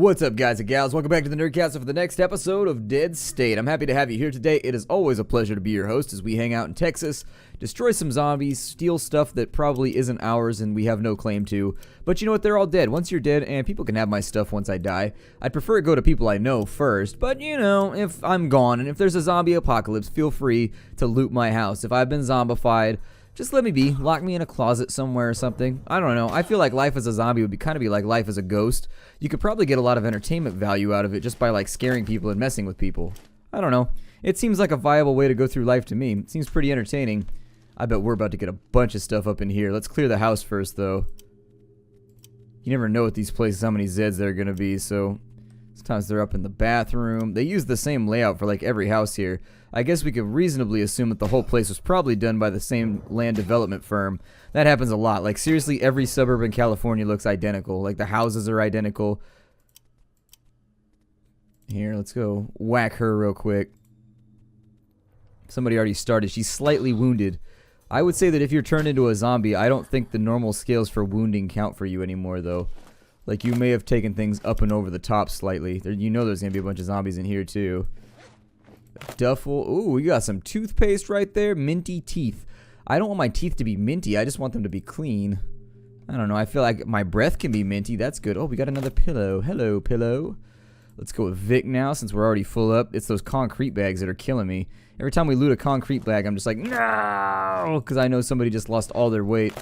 What's up, guys and gals? Welcome back to the Nerdcast for the next episode of Dead State. I'm happy to have you here today. It is always a pleasure to be your host as we hang out in Texas, destroy some zombies, steal stuff that probably isn't ours and we have no claim to. But you know what? They're all dead. Once you're dead, and people can have my stuff once I die, I'd prefer it go to people I know first. But, you know, if I'm gone and if there's a zombie apocalypse, feel free to loot my house. If I've been zombified, just let me be. Lock me in a closet somewhere or something. I don't know. I feel like life as a zombie would kind of be like life as a ghost. You could probably get a lot of entertainment value out of it just by like scaring people and messing with people. I don't know. It seems like a viable way to go through life to me. It seems pretty entertaining. I bet we're about to get a bunch of stuff up in here. Let's clear the house first, though. You never know at these places how many Zeds there are going to be, so sometimes they're up in the bathroom. They use the same layout for like every house here. I guess we could reasonably assume that the whole place was probably done by the same land development firm. That happens a lot. Like, seriously, every suburb in California looks identical. Like, the houses are identical. Here, let's go whack her real quick. Somebody already started. She's slightly wounded. I would say that if you're turned into a zombie, I don't think the normal scales for wounding count for you anymore, though. Like, you may have taken things up and over the top slightly. You know there's going to be a bunch of zombies in here, too. Duffel. Ooh, we got some toothpaste right there. Minty teeth. I don't want my teeth to be minty. I just want them to be clean. I don't know. I feel like my breath can be minty. That's good. Oh, we got another pillow. Hello, pillow. Let's go with Vic now since we're already full up. It's those concrete bags that are killing me. Every time we loot a concrete bag, I'm just like, no! Because I know somebody just lost all their weight.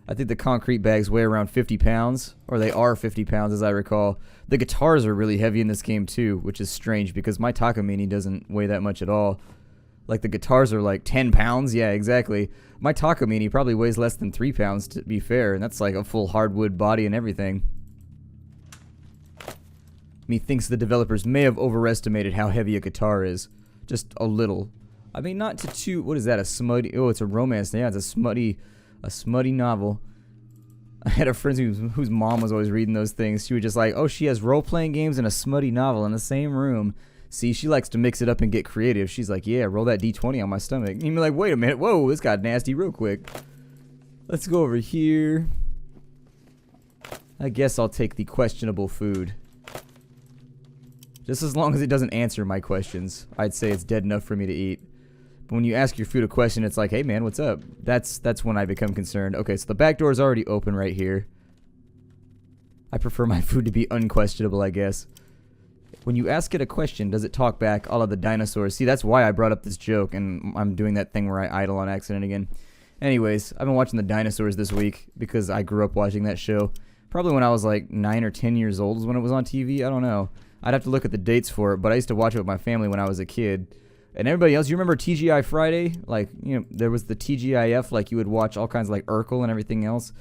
I think the concrete bags weigh around 50 pounds. Or they are 50 pounds, as I recall. The guitars are really heavy in this game, too, which is strange because my Takamine doesn't weigh that much at all. Like, the guitars are like 10 pounds. Yeah, exactly. My Takamine probably weighs less than 3 pounds, to be fair. And that's like a full hardwood body and everything. Methinks the developers may have overestimated how heavy a guitar is. Just a little. I mean, not to too... What is that? A smutty... Oh, it's a romance. Yeah, it's a smutty novel. I had a friend whose mom was always reading those things. She was just like, oh, she has role-playing games and a smutty novel in the same room. See, she likes to mix it up and get creative. She's like, yeah, roll that D20 on my stomach. And you'd be like, wait a minute. Whoa, this got nasty real quick. Let's go over here. I guess I'll take the questionable food. Just as long as it doesn't answer my questions, I'd say it's dead enough for me to eat. But when you ask your food a question, it's like, hey man, what's up? That's when I become concerned. Okay, so the back door is already open right here. I prefer my food to be unquestionable, I guess. When you ask it a question, does it talk back? All of the dinosaurs. See, that's why I brought up this joke, and I'm doing that thing where I idle on accident again. Anyways, I've been watching the dinosaurs this week because I grew up watching that show. Probably when I was like 9 or 10 years old is when it was on TV. I don't know. I'd have to look at the dates for it, but I used to watch it with my family when I was a kid. And everybody else, you remember TGI Friday? Like, you know, there was the TGIF, like you would watch all kinds of like Urkel and everything else.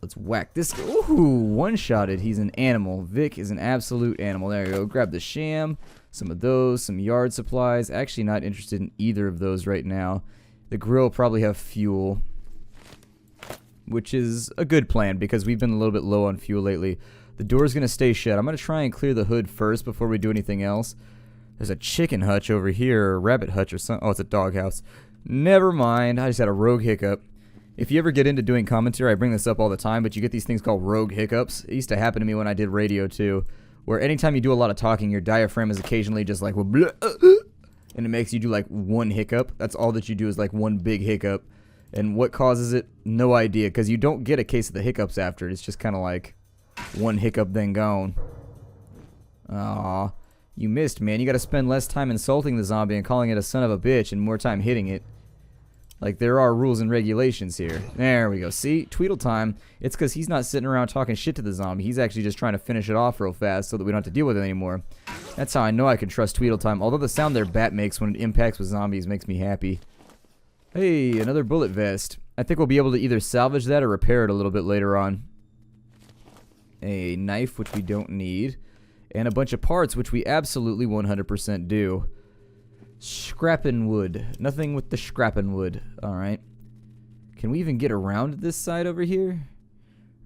Let's whack this. Ooh, one-shotted. He's an animal. Vic is an absolute animal. There you go. Grab the sham, some of those, some yard supplies. Actually not interested in either of those right now. The grill probably have fuel, which is a good plan because we've been a little bit low on fuel lately. The door's going to stay shut. I'm going to try and clear the hood first before we do anything else. There's a chicken hutch over here, or a rabbit hutch or something. Oh, it's a dog house. Never mind. I just had a rogue hiccup. If you ever get into doing commentary, I bring this up all the time, but you get these things called rogue hiccups. It used to happen to me when I did radio, too, where anytime you do a lot of talking, your diaphragm is occasionally just like, and it makes you do like one hiccup. That's all that you do is like one big hiccup. And what causes it? No idea, because you don't get a case of the hiccups after it. It's just kind of like one hiccup, then gone. Aww. You missed, man. You gotta spend less time insulting the zombie and calling it a son of a bitch and more time hitting it. Like, there are rules and regulations here. There we go. See? Tweedle time. It's because he's not sitting around talking shit to the zombie. He's actually just trying to finish it off real fast so that we don't have to deal with it anymore. That's how I know I can trust Tweedle time. Although the sound their bat makes when it impacts with zombies makes me happy. Hey, another bullet vest. I think we'll be able to either salvage that or repair it a little bit later on. A knife, which we don't need. And a bunch of parts, which we absolutely 100% do. Scrapping wood. Nothing with the scrapping wood. Alright. Can we even get around this side over here?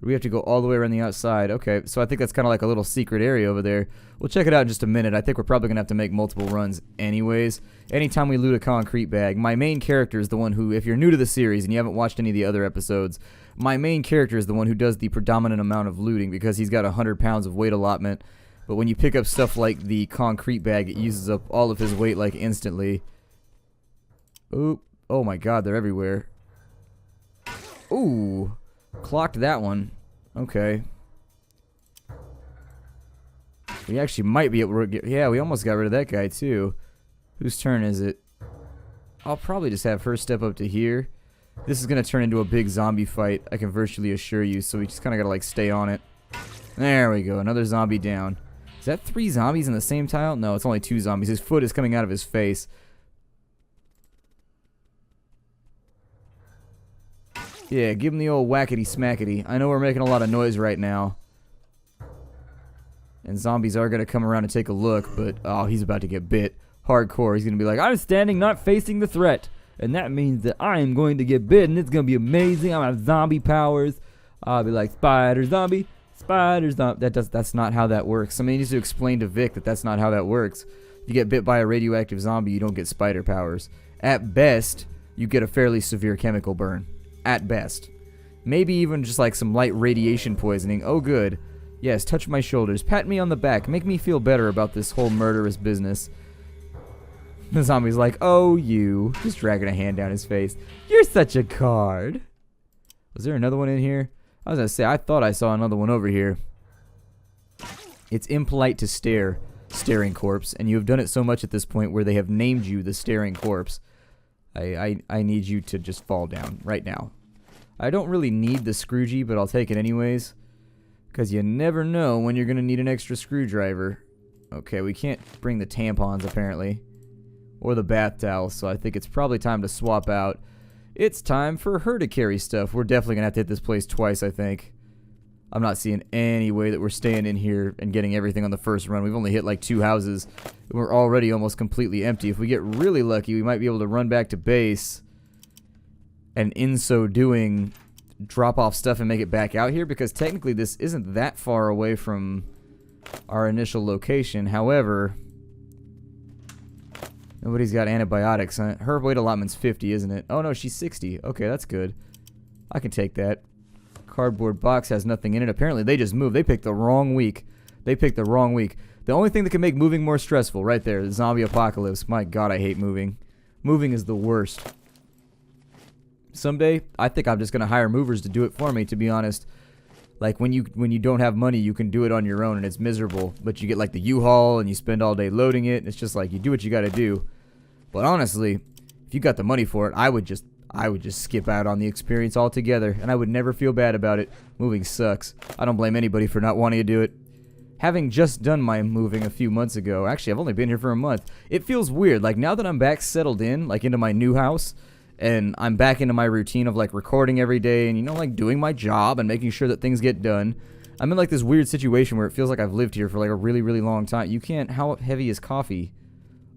Or do we have to go all the way around the outside? Okay, so I think that's kind of like a little secret area over there. We'll check it out in just a minute. I think we're probably going to have to make multiple runs anyways. Anytime we loot a concrete bag, my main character is the one who, if you're new to the series and you haven't watched any of the other episodes, My main character is the one who does the predominant amount of looting because he's got 100 pounds of weight allotment. But when you pick up stuff like the concrete bag, it uses up all of his weight like instantly. Oop. Oh my god, they're everywhere. Ooh. Clocked that one. Okay. We actually might be able to get... Yeah, we almost got rid of that guy too. Whose turn is it? I'll probably just have her step up to here. This is going to turn into a big zombie fight, I can virtually assure you, so we just kind of got to like stay on it. There we go, another zombie down. Is that 3 zombies in the same tile? No, it's only 2 zombies. His foot is coming out of his face. Yeah, give him the old whackety smackety. I know we're making a lot of noise right now. And zombies are going to come around and take a look, but oh, he's about to get bit. Hardcore. He's going to be like, I'm standing not facing the threat. And that means that I am going to get bit, and it's going to be amazing. I'm going to have zombie powers. I'll be like, spider zombie, spider zombie. That's not how that works. Somebody needs to explain to Vic that that's not how that works. If you get bit by a radioactive zombie, you don't get spider powers. At best, you get a fairly severe chemical burn. At best. Maybe even just like some light radiation poisoning. Oh, good. Yes, touch my shoulders. Pat me on the back. Make me feel better about this whole murderous business. The zombie's like, oh, you. Just dragging a hand down his face. You're such a card. Was there another one in here? I was going to say, I thought I saw another one over here. It's impolite to stare, staring corpse, and you have done it so much at this point where they have named you the staring corpse. I need you to just fall down right now. I don't really need the Scroogey, but I'll take it anyways. Because you never know when you're going to need an extra screwdriver. Okay, we can't bring the tampons apparently. Or the bath towels, so I think it's probably time to swap out. It's time for her to carry stuff. We're definitely going to have to hit this place twice, I think. I'm not seeing any way that we're staying in here and getting everything on the first run. We've only hit like 2 houses. We're already almost completely empty. If we get really lucky, we might be able to run back to base. And in so doing, drop off stuff and make it back out here. Because technically this isn't that far away from our initial location. However... Nobody's got antibiotics. Huh? Her weight allotment's 50, isn't it? Oh no, she's 60. Okay, that's good. I can take that. Cardboard box has nothing in it. Apparently they just moved. They picked the wrong week. They picked the wrong week. The only thing that can make moving more stressful, right there, the zombie apocalypse. My god, I hate moving. Moving is the worst. Someday, I think I'm just going to hire movers to do it for me, to be honest. Like, when you don't have money, you can do it on your own, and it's miserable. But you get, like, the U-Haul, and you spend all day loading it, and it's just like, you do what you gotta do. But honestly, if you got the money for it, I would just skip out on the experience altogether, and I would never feel bad about it. Moving sucks. I don't blame anybody for not wanting to do it. Having just done my moving a few months ago, actually, I've only been here for a month, it feels weird. Like, now that I'm back settled in, like, into my new house... And I'm back into my routine of, like, recording every day and, you know, like, doing my job and making sure that things get done. I'm in, like, this weird situation where it feels like I've lived here for, like, a really, really long time. You can't... How heavy is coffee?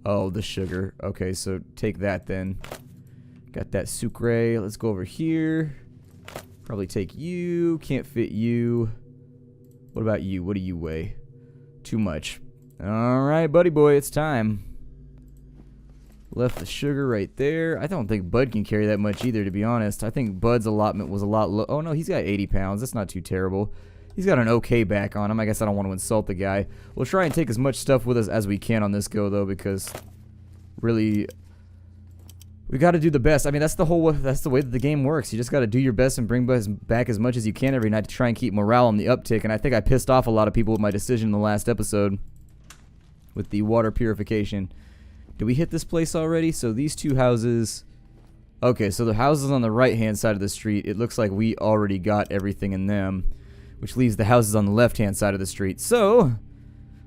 Oh, the sugar. Okay, so take that, then. Got that sucre. Let's go over here. Probably take you. Can't fit you. What about you? What do you weigh? Too much. Alright, buddy boy, it's time. Left the sugar right there. I don't think Bud can carry that much either, to be honest. I think Bud's allotment was a lot low. Oh, no, he's got 80 pounds. That's not too terrible. He's got an okay back on him. I guess I don't want to insult the guy. We'll try and take as much stuff with us as we can on this go, though, because really, we got to do the best. I mean, that's the way that the game works. You just got to do your best and bring back as much as you can every night to try and keep morale on the uptick. And I think I pissed off a lot of people with my decision in the last episode with the water purification. Did we hit this place already? So these 2 houses... Okay, so the houses on the right-hand side of the street, it looks like we already got everything in them. Which leaves the houses on the left-hand side of the street. So,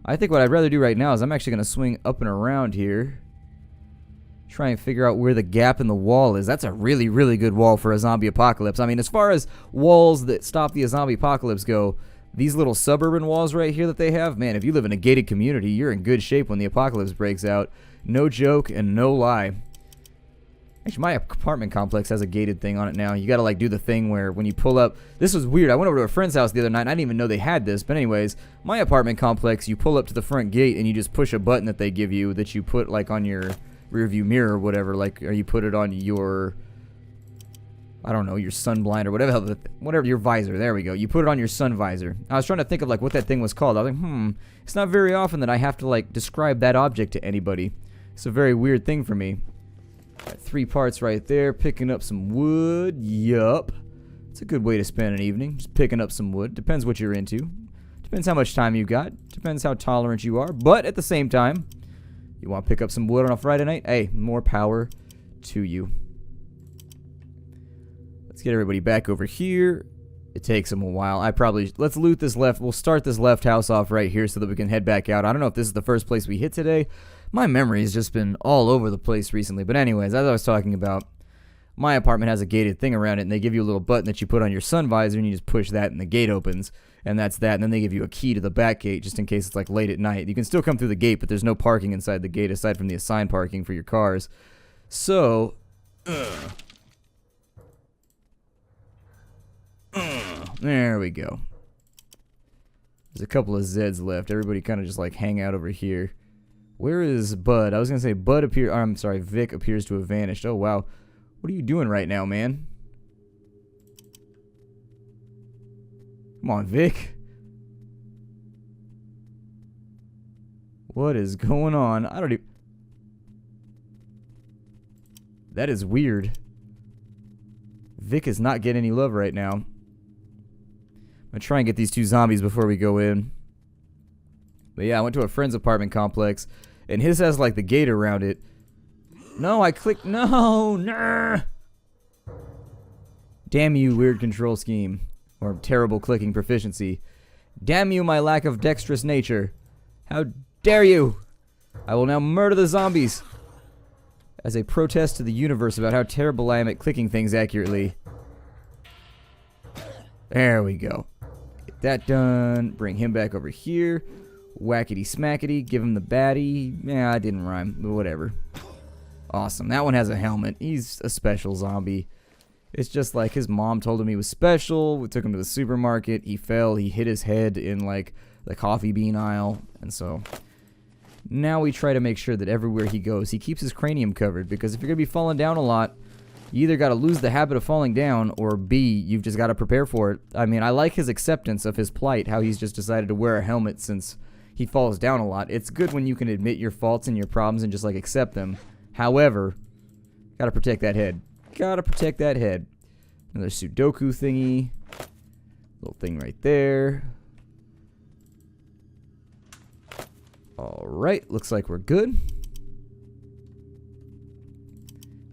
I think what I'd rather do right now is I'm actually going to swing up and around here. Try and figure out where the gap in the wall is. That's a really, really good wall for a zombie apocalypse. I mean, as far as walls that stop the zombie apocalypse go... These little suburban walls right here that they have, man, if you live in a gated community, you're in good shape when the apocalypse breaks out. No joke and no lie. Actually, my apartment complex has a gated thing on it now. You gotta, like, do the thing where when you pull up... This was weird. I went over to a friend's house the other night, and I didn't even know they had this. But anyways, my apartment complex, you pull up to the front gate, and you just push a button that they give you that you put, like, on your rearview mirror or whatever. Like, or you put it on your... I don't know, your sun blind or whatever your visor. There we go. You put it on your sun visor. I was trying to think of like what that thing was called. I was like, it's not very often that I have to like describe that object to anybody. It's a very weird thing for me. Got 3 parts right there. Picking up some wood. Yup. It's a good way to spend an evening. Just picking up some wood. Depends what you're into. Depends how much time you got. Depends how tolerant you are. But at the same time, you want to pick up some wood on a Friday night? Hey, more power to you. Let's get everybody back over here. It takes them a while. Let's loot this left. We'll start this left house off right here so that we can head back out. I don't know if this is the first place we hit today. My memory has just been all over the place recently. But anyways, as I was talking about, my apartment has a gated thing around it, and they give you a little button that you put on your sun visor, and you just push that, and the gate opens, and that's that. And then they give you a key to the back gate, just in case it's like late at night. You can still come through the gate, but there's no parking inside the gate aside from the assigned parking for your cars. So, there we go. There's a couple of Zeds left. Everybody kind of just like hang out over here. Where is Bud? I was gonna say Vic appears to have vanished. Oh wow. What are you doing right now, man? Come on, Vic. What is going on? I don't even... That is weird. Vic is not getting any love right now. I'm gonna try and get these 2 zombies before we go in. But yeah, I went to a friend's apartment complex, and his has like the gate around it. No, I clicked. No, nah. Damn you, weird control scheme. Or terrible clicking proficiency. Damn you, my lack of dexterous nature. How dare you! I will now murder the zombies. As a protest to the universe about how terrible I am at clicking things accurately. There we go. Get that done. Bring him back over here. Whackety smackety. Give him the baddie. Yeah, I didn't rhyme, but whatever. Awesome. That one has a helmet. He's a special zombie. It's just like his mom told him he was special. We took him to the supermarket. He fell. He hit his head in like the coffee bean aisle. And so now we try to make sure that everywhere he goes, he keeps his cranium covered. Because if you're going to be falling down a lot, you either got to lose the habit of falling down, or B, you've just got to prepare for it. I mean, I like his acceptance of his plight, how he's just decided to wear a helmet since he falls down a lot. It's good when you can admit your faults and your problems and just like accept them. However, gotta protect that head. Gotta protect that head. Another Sudoku thingy. Little thing right there. Alright, looks like we're good.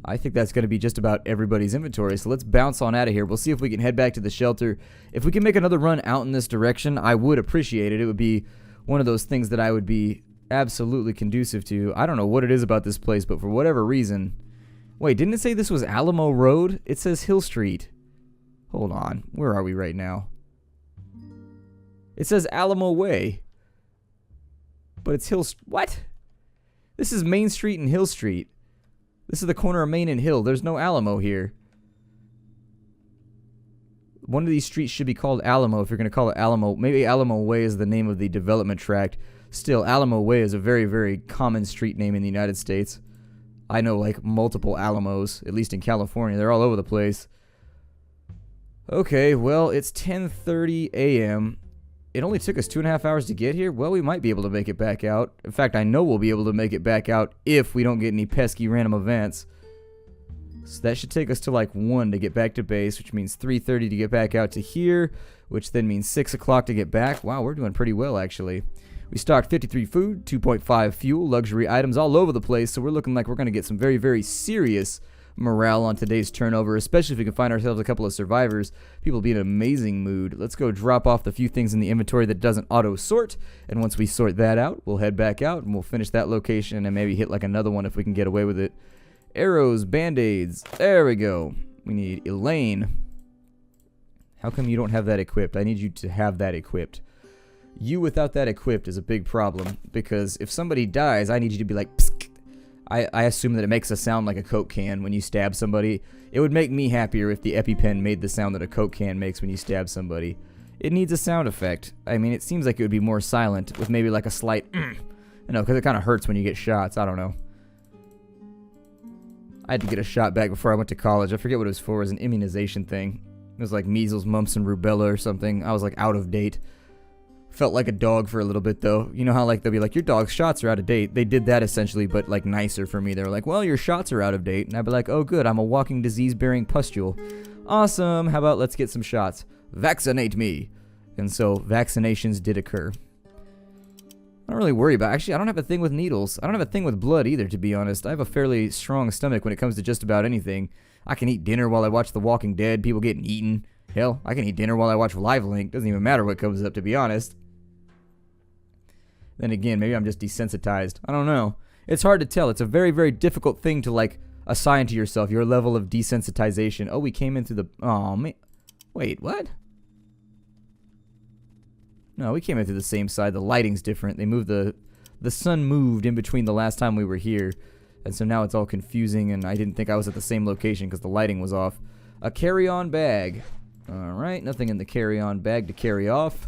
I think that's going to be just about everybody's inventory, so let's bounce on out of here. We'll see if we can head back to the shelter. If we can make another run out in this direction, I would appreciate it. It would be one of those things that I would be absolutely conducive to. I don't know what it is about this place, but for whatever reason... Wait, didn't it say this was Alamo Road? It says Hill Street. Hold on. Where are we right now? It says Alamo Way. But it's Hill... What? This is Main Street and Hill Street. This is the corner of Main and Hill. There's no Alamo here. One of these streets should be called Alamo if you're going to call it Alamo. Maybe Alamo Way is the name of the development tract. Still, Alamo Way is a very, very common street name in the United States. I know, like, multiple Alamos, at least in California. They're all over the place. Okay, well, it's 10:30 a.m. It only took us 2.5 hours to get here. Well, we might be able to make it back out. In fact, I know we'll be able to make it back out if we don't get any pesky random events. So that should take us to like 1 to get back to base, which means 3:30 to get back out to here, which then means 6 o'clock to get back. Wow, we're doing pretty well, actually. We stocked 53 food, 2.5 fuel, luxury items all over the place, so we're looking like we're going to get some very, very serious morale on today's turnover, especially if we can find ourselves a couple of survivors. People will be in an amazing mood. Let's go drop off the few things in the inventory that doesn't auto-sort, and once we sort that out, we'll head back out, and we'll finish that location and maybe hit like another one if we can get away with it. Arrows, band-aids, there we go. We need Elaine. How come you don't have that equipped? I need you to have that equipped. You without that equipped is a big problem, because if somebody dies, I need you to be like, psst. I assume that it makes a sound like a Coke can when you stab somebody. It would make me happier if the EpiPen made the sound that a Coke can makes when you stab somebody. It needs a sound effect. I mean, it seems like it would be more silent, with maybe like a slight, you know, because it kind of hurts when you get shots. I don't know. I had to get a shot back before I went to college. I forget what it was for. It was an immunization thing. It was like measles, mumps, and rubella or something. I was like out of date. Felt like a dog for a little bit though. You know how like they'll be like, your dog's shots are out of date. They did that essentially, but like nicer for me. They were like, well, your shots are out of date. And I'd be like, oh good, I'm a walking disease-bearing pustule. Awesome, how about let's get some shots. Vaccinate me. And so vaccinations did occur. I don't really worry about it. Actually, I don't have a thing with needles. I don't have a thing with blood either, to be honest. I have a fairly strong stomach when it comes to just about anything. I can eat dinner while I watch The Walking Dead, people getting eaten. Hell, I can eat dinner while I watch Live Link. Doesn't even matter what comes up, to be honest. Then again, maybe I'm just desensitized. I don't know. It's hard to tell. It's a very, very difficult thing to, like, assign to yourself, your level of desensitization. Oh, we came in through the... Oh, man. Wait, what? No, we came in through the same side. The lighting's different. They moved the sun moved in between the last time we were here. And so now it's all confusing, and I didn't think I was at the same location because the lighting was off. A carry-on bag. Alright, nothing in the carry-on bag to carry off.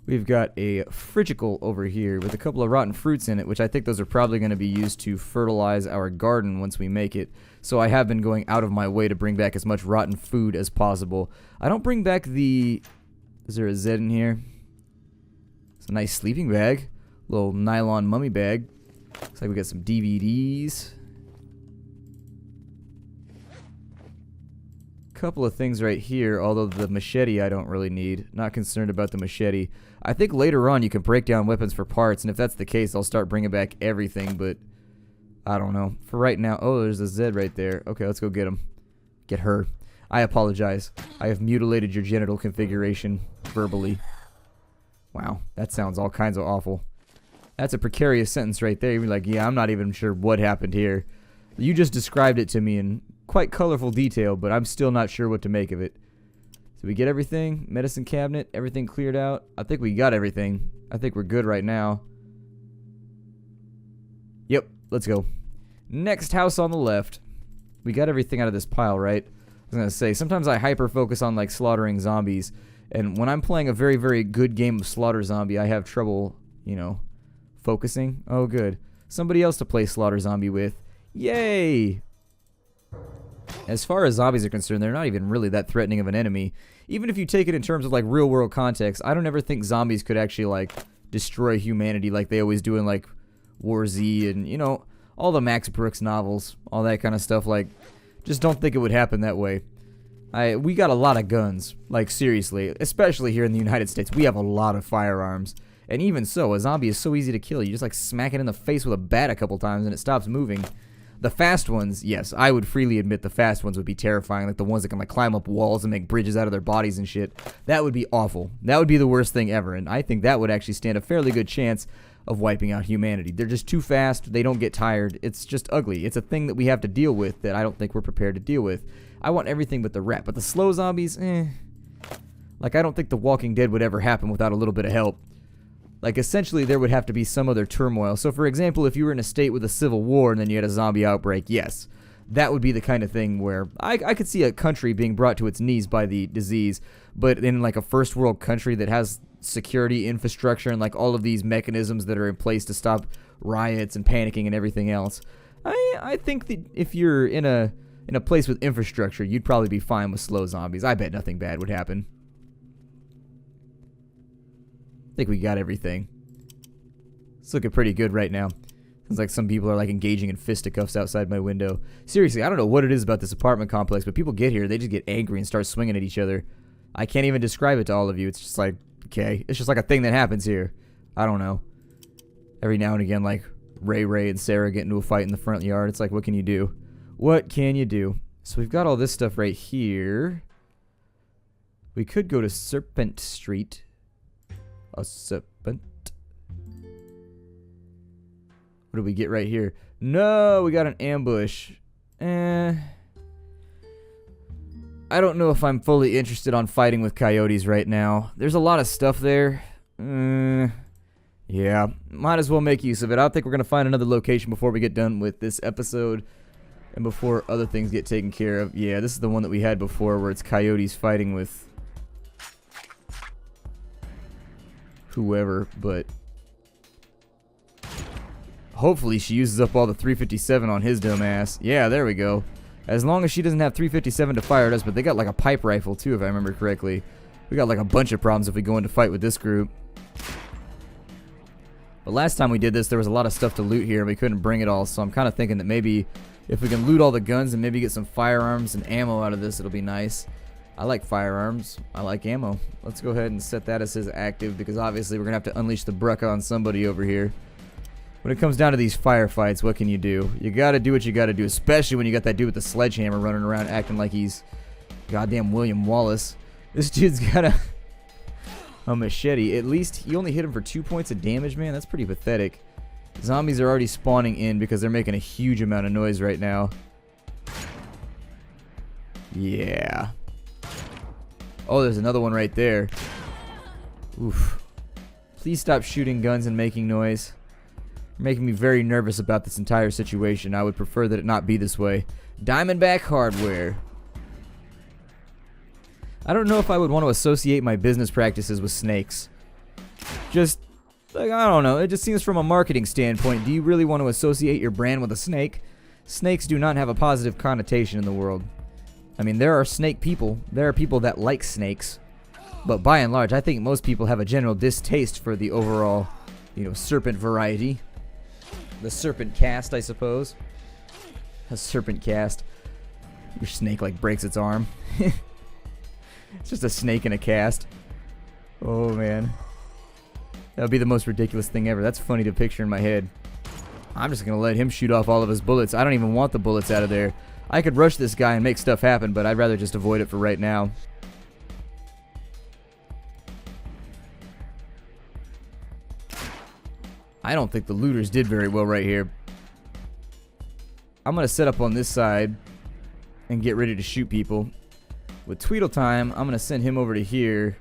We've got a frigicle over here with a couple of rotten fruits in it, which I think those are probably going to be used to fertilize our garden once we make it. So I have been going out of my way to bring back as much rotten food as possible. I don't bring back the... Is there a Z in here? It's a nice sleeping bag. Little nylon mummy bag. Looks like we got some DVDs. Couple of things right here, although the machete I don't really need. Not concerned about the machete. I think later on you can break down weapons for parts, and if that's the case, I'll start bringing back everything, but I don't know. For right now, oh, there's a Z right there. Okay, let's go get him. Get her. I apologize. I have mutilated your genital configuration verbally. Wow, that sounds all kinds of awful. That's a precarious sentence right there. You're like, yeah, I'm not even sure what happened here. You just described it to me in quite colorful detail, but I'm still not sure what to make of it. So we get everything? Medicine cabinet, everything cleared out? I think we got everything. I think we're good right now. Yep, let's go. Next house on the left. We got everything out of this pile, right? I was gonna say, sometimes I hyper-focus on, like, slaughtering zombies, and when I'm playing a very, very good game of Slaughter Zombie, I have trouble, you know, focusing. Oh, good. Somebody else to play Slaughter Zombie with. Yay! As far as zombies are concerned, they're not even really that threatening of an enemy. Even if you take it in terms of, like, real-world context, I don't ever think zombies could actually, like, destroy humanity like they always do in, like, War Z and, you know, all the Max Brooks novels, all that kind of stuff. Like, just don't think it would happen that way. We got a lot of guns, like, seriously, especially here in the United States. We have a lot of firearms. And even so, a zombie is so easy to kill. You just, like, smack it in the face with a bat a couple times and it stops moving. The fast ones, yes, I would freely admit the fast ones would be terrifying, like the ones that can, like, climb up walls and make bridges out of their bodies and shit. That would be awful. That would be the worst thing ever, and I think that would actually stand a fairly good chance of wiping out humanity. They're just too fast, they don't get tired, it's just ugly. It's a thing that we have to deal with that I don't think we're prepared to deal with. I want everything but the rat, but the slow zombies, Like, I don't think The Walking Dead would ever happen without a little bit of help. Like, essentially, there would have to be some other turmoil. So, for example, if you were in a state with a civil war and then you had a zombie outbreak, yes, that would be the kind of thing where I could see a country being brought to its knees by the disease, but in, like, a first world country that has security infrastructure and, like, all of these mechanisms that are in place to stop riots and panicking and everything else, I think that if you're in a place with infrastructure, you'd probably be fine with slow zombies. I bet nothing bad would happen. I think we got everything. It's looking pretty good right now. Sounds like some people are, like, engaging in fisticuffs outside my window. Seriously, I don't know what it is about this apartment complex, but people get here, they just get angry and start swinging at each other. I can't even describe it to all of you. It's just like, okay, it's just like a thing that happens here. I don't know. Every now and again, like, Ray and Sarah get into a fight in the front yard. It's like, what can you do? What can you do? So we've got all this stuff right here. We could go to Serpent Street. A serpent. What do we get right here? No, we got an ambush. I don't know if I'm fully interested on fighting with coyotes right now. There's a lot of stuff there. Yeah, might as well make use of it. I think we're going to find another location before we get done with this episode and before other things get taken care of. Yeah, this is the one that we had before where it's coyotes fighting with whoever, but Hopefully she uses up all the 357 on his dumb ass. Yeah, there we go. As long as she doesn't have 357 to fire at us, but they got like a pipe rifle too, if I remember correctly. We got like a bunch of problems if we go into fight with this group. But last time we did this, there was a lot of stuff to loot here, and we couldn't bring it all, so I'm kind of thinking that maybe if we can loot all the guns and maybe get some firearms and ammo out of this, it'll be nice. I like firearms. I like ammo. Let's go ahead and set that as his active, because obviously we're going to have to unleash the Brecca on somebody over here. When it comes down to these firefights, what can you do? You got to do what you got to do, especially when you got that dude with the sledgehammer running around acting like he's goddamn William Wallace. This dude's got a machete. At least he only hit him for 2 points of damage, man. That's pretty pathetic. Zombies are already spawning in because they're making a huge amount of noise right now. Yeah. Oh, there's another one right there. Oof. Please stop shooting guns and making noise. You're making me very nervous about this entire situation. I would prefer that it not be this way. Diamondback Hardware. I don't know if I would want to associate my business practices with snakes. Just, like, I don't know. It just seems from a marketing standpoint, do you really want to associate your brand with a snake? Snakes do not have a positive connotation in the world. I mean, there are snake people. There are people that like snakes. But by and large, I think most people have a general distaste for the overall, you know, serpent variety. The serpent cast, I suppose. A serpent cast. Your snake, like, breaks its arm. It's just a snake in a cast. Oh, man. That would be the most ridiculous thing ever. That's funny to picture in my head. I'm just going to let him shoot off all of his bullets. I don't even want the bullets out of there. I could rush this guy and make stuff happen, but I'd rather just avoid it for right now. I don't think the looters did very well right here. I'm going to set up on this side and get ready to shoot people. With Tweedle Time, I'm going to send him over to here,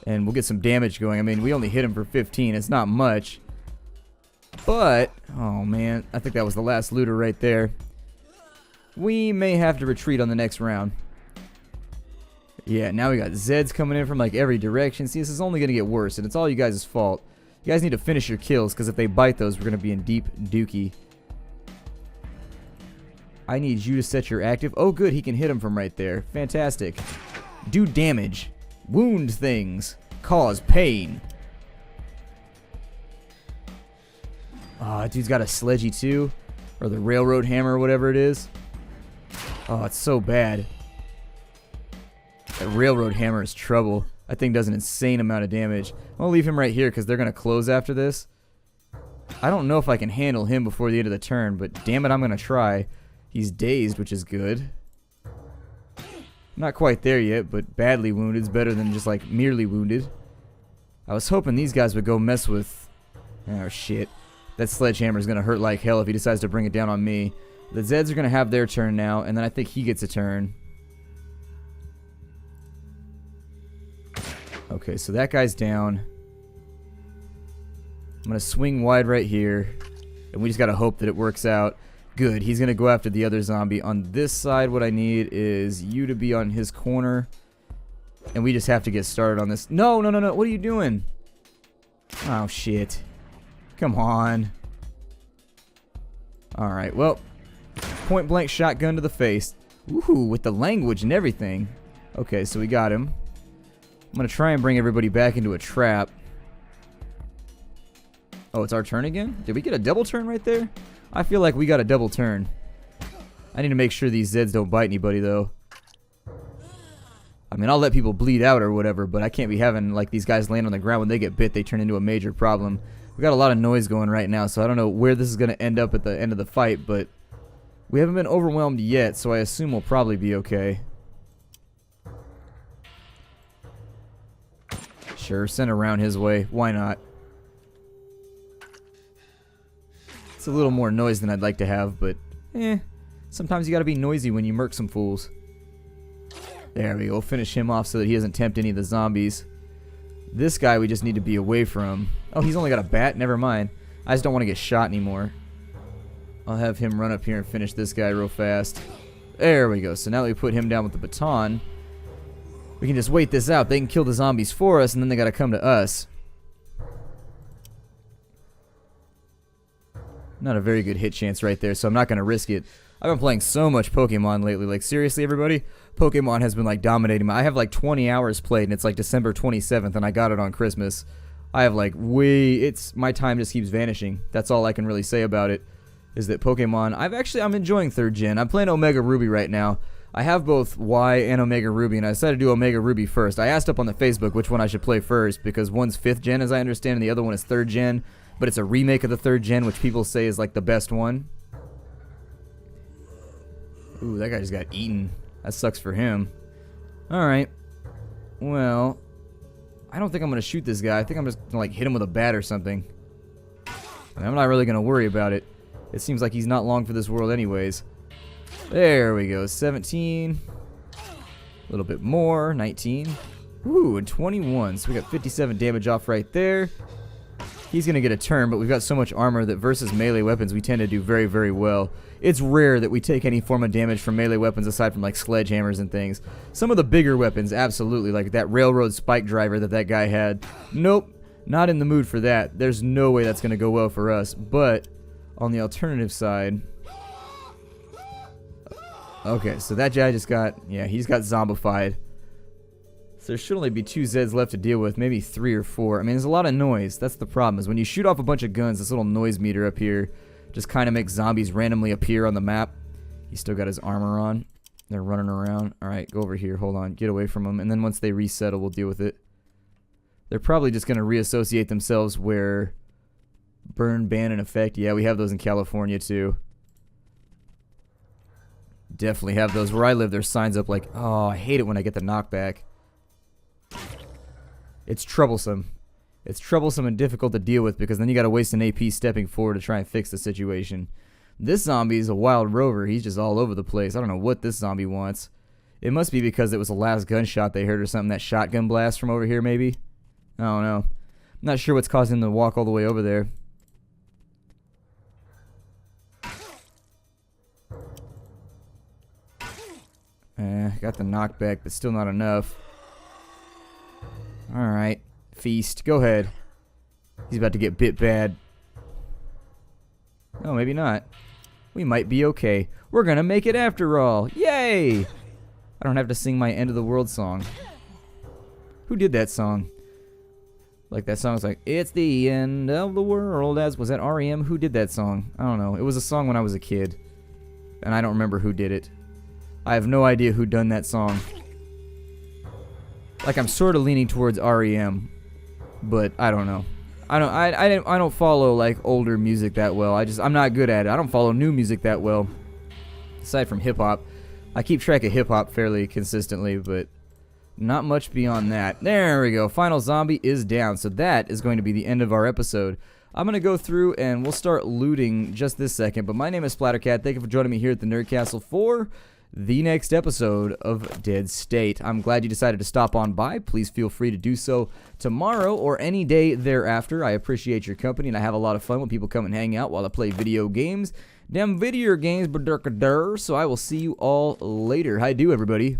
and we'll get some damage going. I mean, we only hit him for 15. It's not much. But, oh man, I think that was the last looter right there. We may have to retreat on the next round. Yeah, now we got Zeds coming in from like every direction. See, this is only going to get worse, and it's all you guys' fault. You guys need to finish your kills, because if they bite those, we're going to be in deep dookie. I need you to set your active. Oh, good. He can hit him from right there. Fantastic. Do damage. Wound things. Cause pain. Oh, dude's got a sledgy too. Or the railroad hammer or whatever it is. Oh, it's so bad. That railroad hammer is trouble. That thing does an insane amount of damage. I'll leave him right here because they're going to close after this. I don't know if I can handle him before the end of the turn, but damn it, I'm going to try. He's dazed, which is good. Not quite there yet, but badly wounded is better than just like merely wounded. I was hoping these guys would go mess with... Oh shit. That sledgehammer is going to hurt like hell if he decides to bring it down on me. The Zeds are going to have their turn now, and then I think he gets a turn. Okay, so that guy's down. I'm going to swing wide right here, and we just got to hope that it works out. Good, he's going to go after the other zombie. On this side, what I need is you to be on his corner. And we just have to get started on this. No, no, no, no. What are you doing? Oh, shit. Come on. Alright, well. Point blank shotgun to the face. Ooh, with the language and everything. Okay, so we got him. I'm going to try and bring everybody back into a trap. Oh, it's our turn again? Did we get a double turn right there? I feel like we got a double turn. I need to make sure these Zeds don't bite anybody, though. I mean, I'll let people bleed out or whatever, but I can't be having, like, these guys land on the ground. When they get bit, they turn into a major problem. We got a lot of noise going right now, so I don't know where this is going to end up at the end of the fight, but we haven't been overwhelmed yet, so I assume we'll probably be okay. Sure, send around his way. Why not? It's a little more noise than I'd like to have, but sometimes you gotta be noisy when you murk some fools. There we go. Finish him off so that he doesn't tempt any of the zombies. This guy we just need to be away from. Oh, he's only got a bat? Never mind. I just don't want to get shot anymore. I'll have him run up here and finish this guy real fast. There we go. So now that we put him down with the baton, we can just wait this out. They can kill the zombies for us, and then they gotta come to us. Not a very good hit chance right there, so I'm not going to risk it. I've been playing so much Pokemon lately. Like, seriously, everybody? Pokemon has been, like, dominating me. I have, like, 20 hours played, and it's, like, December 27th, and I got it on Christmas. I have, like, my time just keeps vanishing. That's all I can really say about it, is that Pokemon, I'm enjoying 3rd gen. I'm playing Omega Ruby right now. I have both Y and Omega Ruby, and I decided to do Omega Ruby first. I asked up on the Facebook which one I should play first, because one's 5th gen, as I understand, and the other one is 3rd gen, but it's a remake of the 3rd gen, which people say is, like, the best one. Ooh, that guy just got eaten. That sucks for him. Alright. Well, I don't think I'm going to shoot this guy. I think I'm just going to, like, hit him with a bat or something. And I'm not really going to worry about it. It seems like he's not long for this world anyways. There we go. 17. A little bit more. 19. Ooh, and 21. So we got 57 damage off right there. He's going to get a turn, but we've got so much armor that versus melee weapons we tend to do very, very well. It's rare that we take any form of damage from melee weapons aside from like sledgehammers and things. Some of the bigger weapons, absolutely, like that railroad spike driver that guy had. Nope, not in the mood for that. There's no way that's going to go well for us. But on the alternative side... Okay, so that guy just got... Yeah, he's got zombified. So there should only be 2 Zeds left to deal with, maybe 3 or 4. I mean, there's a lot of noise. That's the problem, is when you shoot off a bunch of guns, this little noise meter up here just kind of makes zombies randomly appear on the map. He's still got his armor on. They're running around. Alright, go over here. Hold on. Get away from them. And then once they resettle, we'll deal with it. They're probably just going to reassociate themselves where burn, ban, and effect. Yeah, we have those in California, too. Definitely have those. Where I live, there's signs up like, oh, I hate it when I get the knockback. It's troublesome. It's troublesome and difficult to deal with because then you gotta waste an AP stepping forward to try and fix the situation. This zombie is a wild rover. He's just all over the place. I don't know what this zombie wants. It must be because it was the last gunshot they heard or something. That shotgun blast from over here, maybe? I don't know. I'm not sure what's causing him to walk all the way over there. Got the knockback, but still not enough. Alright. Feast. Go ahead. He's about to get bit bad. No, maybe not. We might be okay. We're gonna make it after all. Yay! I don't have to sing my end of the world song. Who did that song? Like that song was like, it's the end of the world. Was that REM? Who did that song? I don't know. It was a song when I was a kid. And I don't remember who did it. I have no idea who done that song. Like, I'm sort of leaning towards REM, but I don't know. I don't follow like older music that well. I'm not good at it. I don't follow new music that well. Aside from hip hop, I keep track of hip hop fairly consistently, but not much beyond that. There we go. Final zombie is down. So that is going to be the end of our episode. I'm going to go through and we'll start looting just this second. But my name is Splattercat. Thank you for joining me here at the Nerd Castle for the next episode of Dead State. I'm glad you decided to stop on by. Please feel free to do so tomorrow or any day thereafter. I appreciate your company, and I have a lot of fun when people come and hang out while I play video games. Them video games, so I will see you all later. Hi do, everybody.